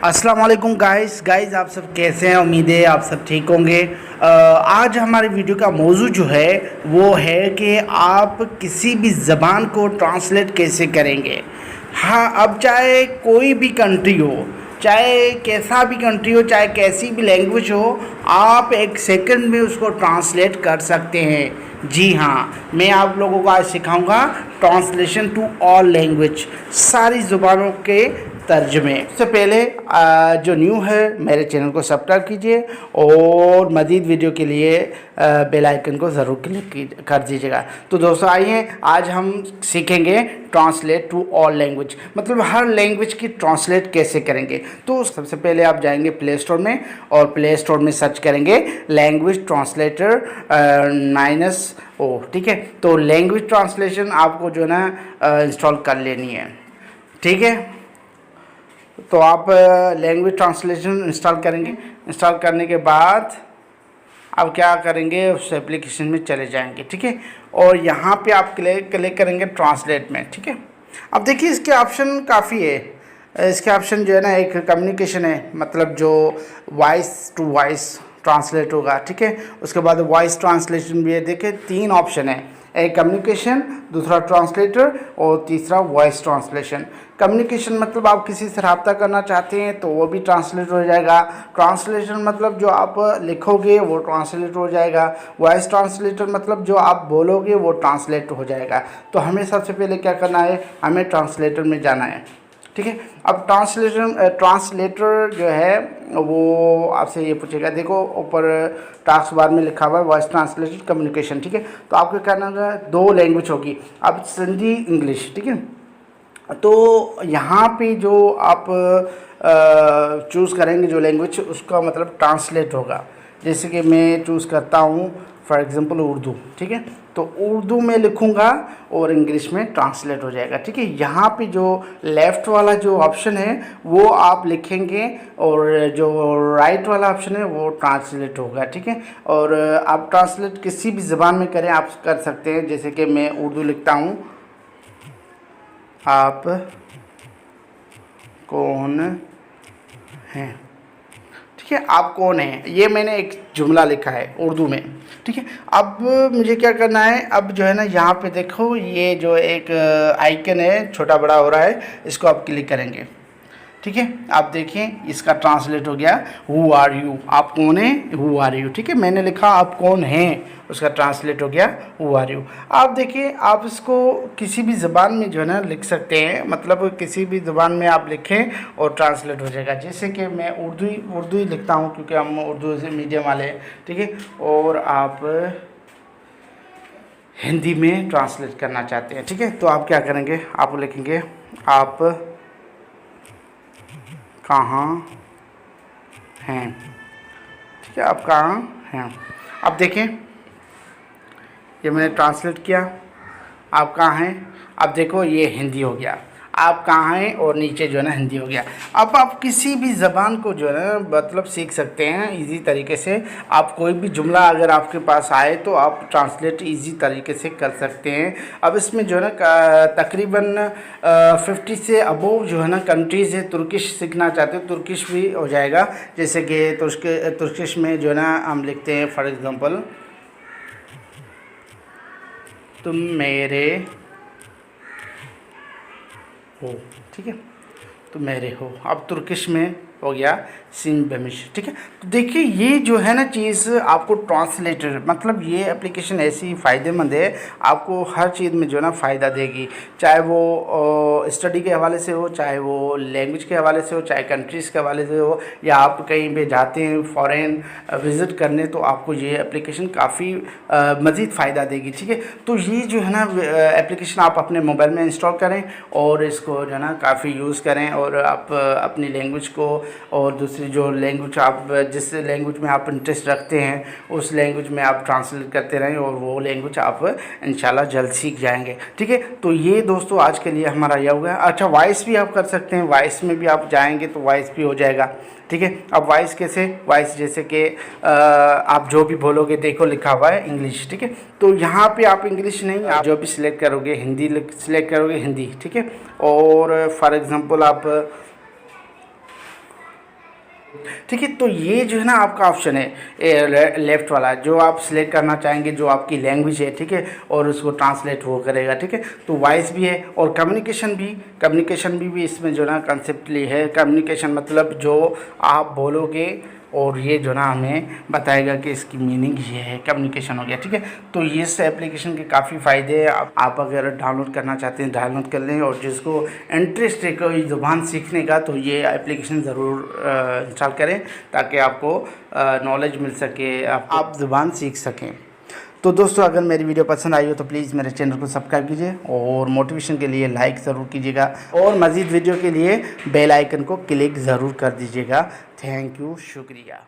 अस्सलाम वालेकुम गाइस आप सब कैसे हैं। उम्मीद है आप सब ठीक होंगे। आज हमारी वीडियो का मौजू जो है वो है कि आप किसी भी ज़बान को ट्रांसलेट कैसे करेंगे। हाँ, अब चाहे कोई भी कंट्री हो, चाहे कैसा भी कंट्री हो, चाहे कैसी भी लैंग्वेज हो, आप एक सेकंड में उसको ट्रांसलेट कर सकते हैं। जी हाँ, मैं आप लोगों को आज सिखाऊंगा ट्रांसलेशन टू ऑल लैंग्वेज, सारी ज़ुबानों के तर्जमे। सबसे पहले जो न्यू है मेरे चैनल को सब्सक्राइब कीजिए और मज़ीद वीडियो के लिए बेल आइकन को ज़रूर क्लिक कर दीजिएगा। तो दोस्तों आइए, आज हम सीखेंगे ट्रांसलेट टू ऑल लैंग्वेज, मतलब हर लैंग्वेज की ट्रांसलेट कैसे करेंगे। तो सबसे पहले आप जाएंगे प्ले स्टोर में और प्ले स्टोर में सर्च करेंगे लैंग्वेज ट्रांसलेटर -O, ठीक है। तो लैंग्वेज ट्रांसलेशन आपको जो है ना इंस्टॉल कर लेनी है, ठीक है। तो आप लैंग्वेज ट्रांसलेशन इंस्टॉल करेंगे। इंस्टॉल करने के बाद आप क्या करेंगे, उस एप्लीकेशन में चले जाएंगे, ठीक है। और यहाँ पे आप क्लिक करेंगे ट्रांसलेट में, ठीक है। अब देखिए इसके ऑप्शन काफ़ी है। इसके ऑप्शन जो है ना, एक कम्युनिकेशन है, मतलब जो वॉइस टू वॉइस ट्रांसलेट होगा, ठीक है। उसके बाद वॉइस ट्रांसलेशन भी है। देखिए 3 ऑप्शन है, एक कम्युनिकेशन, दूसरा ट्रांसलेटर और तीसरा वॉइस ट्रांसलेशन। कम्युनिकेशन मतलब आप किसी से रब्ता करना चाहते हैं तो वो भी ट्रांसलेट हो जाएगा। ट्रांसलेशन मतलब जो आप लिखोगे वो ट्रांसलेट हो जाएगा। वॉइस ट्रांसलेटर मतलब जो आप बोलोगे वो ट्रांसलेट हो जाएगा। तो हमें सबसे पहले क्या करना है, हमें ट्रांसलेटर में जाना है, ठीक है। अब ट्रांसलेटर जो है वो आपसे ये पूछेगा, देखो ऊपर टास्क बार में लिखा हुआ है वॉइस ट्रांसलेशन कम्युनिकेशन, ठीक है। तो आपको करना है 2 लैंग्वेज होगी, अब सिंधी इंग्लिश, ठीक है। तो यहाँ पे जो आप चूज़ करेंगे जो लैंग्वेज, उसका मतलब ट्रांसलेट होगा। जैसे कि मैं चूज़ करता हूँ फॉर एग्ज़ाम्पल उर्दू, ठीक है। तो उर्दू में लिखूँगा और इंग्लिश में ट्रांसलेट हो जाएगा, ठीक है। यहाँ पे जो लेफ़्ट वाला जो ऑप्शन है वो आप लिखेंगे और जो राइट वाला ऑप्शन है वो ट्रांसलेट होगा, ठीक है। और आप ट्रांसलेट किसी भी ज़बान में करें, आप कर सकते हैं। जैसे कि मैं उर्दू लिखता हूँ, आप कौन हैं, ठीक है। आप कौन हैं, ये मैंने एक जुमला लिखा है उर्दू में, ठीक है। अब मुझे क्या करना है, अब जो है ना यहाँ पे देखो ये जो एक आइकन है छोटा बड़ा हो रहा है, इसको आप क्लिक करेंगे, ठीक है। आप देखिए इसका ट्रांसलेट हो गया हु आर यू, आप कौन हैं, हु आर यू, ठीक है। मैंने लिखा आप कौन हैं, उसका ट्रांसलेट हो गया हु आर यू। आप देखिए आप इसको किसी भी ज़बान में जो है ना लिख सकते हैं, मतलब किसी भी ज़बान में आप लिखें और ट्रांसलेट हो जाएगा। जैसे कि मैं उर्दू ही लिखता हूँ क्योंकि हम उर्दू से मीडियम वाले हैं, ठीक है। और आप हिंदी में ट्रांसलेट करना चाहते हैं, ठीक है। तो आप क्या करेंगे, आप लिखेंगे आप कहाँ हैं, ठीक है। आप कहाँ हैं, अब देखें ये मैंने ट्रांसलेट किया, आप कहाँ हैं। अब देखो ये हिंदी हो गया, आप कहाँ हैं और नीचे जो है ना हिंदी हो गया। अब आप किसी भी ज़बान को जो है ना मतलब सीख सकते हैं इजी तरीके से। आप कोई भी जुमला अगर आपके पास आए तो आप ट्रांसलेट इजी तरीके से कर सकते हैं। अब इसमें जो है ना तकरीबन 50 से अबोव जो है ना कंट्रीज़ है। तुर्किश सीखना चाहते हो तुर्किश भी हो जाएगा। जैसे कि तुर्किश में जो है ना हम लिखते हैं फॉर एग्ज़ाम्पल तुम मेरे हो, ठीक है। तो मेरे हो, अब तुर्किश में हो गया सिन बेमिश, ठीक है। तो देखिए ये जो है ना चीज़ आपको ट्रांसलेटर, मतलब ये एप्लीकेशन ऐसी फ़ायदेमंद है, आपको हर चीज़ में जो है ना फ़ायदा देगी। चाहे वो स्टडी के हवाले से हो, चाहे वो लैंग्वेज के हवाले से हो, चाहे कंट्रीज़ के हवाले से हो, या आप कहीं पे जाते हैं फ़ॉरेन विज़िट करने, तो आपको ये एप्लीकेशन काफ़ी मज़ीद फ़ायदा देगी, ठीक है। तो ये जो है ना एप्लीकेशन आप अपने मोबाइल में इंस्टॉल करें और इसको जो है ना काफ़ी यूज़ करें, और आप अपनी लैंग्वेज को और दूसरी जो लैंग्वेज आप जिस लैंग्वेज में आप इंटरेस्ट रखते हैं उस लैंग्वेज में आप ट्रांसलेट करते रहें और वो लैंग्वेज आप इंशाल्लाह जल्द सीख जाएंगे, ठीक है। तो ये दोस्तों आज के लिए हमारा यह हो गया। अच्छा, वॉइस भी आप कर सकते हैं, वॉइस में भी आप जाएंगे तो वॉइस भी हो जाएगा, ठीक है। अब वॉइस कैसे, वॉइस जैसे कि आप जो भी बोलोगे, देखो लिखा हुआ है इंग्लिश, ठीक है। तो यहाँ पे आप इंग्लिश नहीं, आप जो भी सिलेक्ट करोगे हिंदी सिलेक्ट करोगे हिंदी, ठीक है। और फॉर एग्ज़ाम्पल आप ठीक है। तो ये जो है ना आपका ऑप्शन है लेफ़्ट वाला, जो आप सिलेक्ट करना चाहेंगे, जो आपकी लैंग्वेज है, ठीक है, और उसको ट्रांसलेट वो करेगा, ठीक है। तो वॉइस भी है और कम्युनिकेशन भी इसमें जो ना कंसेप्टली है। कम्युनिकेशन मतलब जो आप बोलोगे और ये जो ना हमें बताएगा कि इसकी मीनिंग ये है, कम्युनिकेशन हो गया, ठीक है। तो इस एप्लीकेशन के काफ़ी फ़ायदे हैं। आप अगर डाउनलोड करना चाहते हैं डाउनलोड कर लें, और जिसको इंटरेस्ट है कोई ज़ुबान सीखने का तो ये एप्लीकेशन ज़रूर इंस्टॉल करें, ताकि आपको नॉलेज मिल सके, आप ज़ुबान सीख सकें। तो दोस्तों, अगर मेरी वीडियो पसंद आई हो तो प्लीज़ मेरे चैनल को सब्सक्राइब कीजिए, और मोटिवेशन के लिए लाइक ज़रूर कीजिएगा, और मज़ीद वीडियो के लिए बेल आइकन को क्लिक ज़रूर कर दीजिएगा। थैंक यू, शुक्रिया।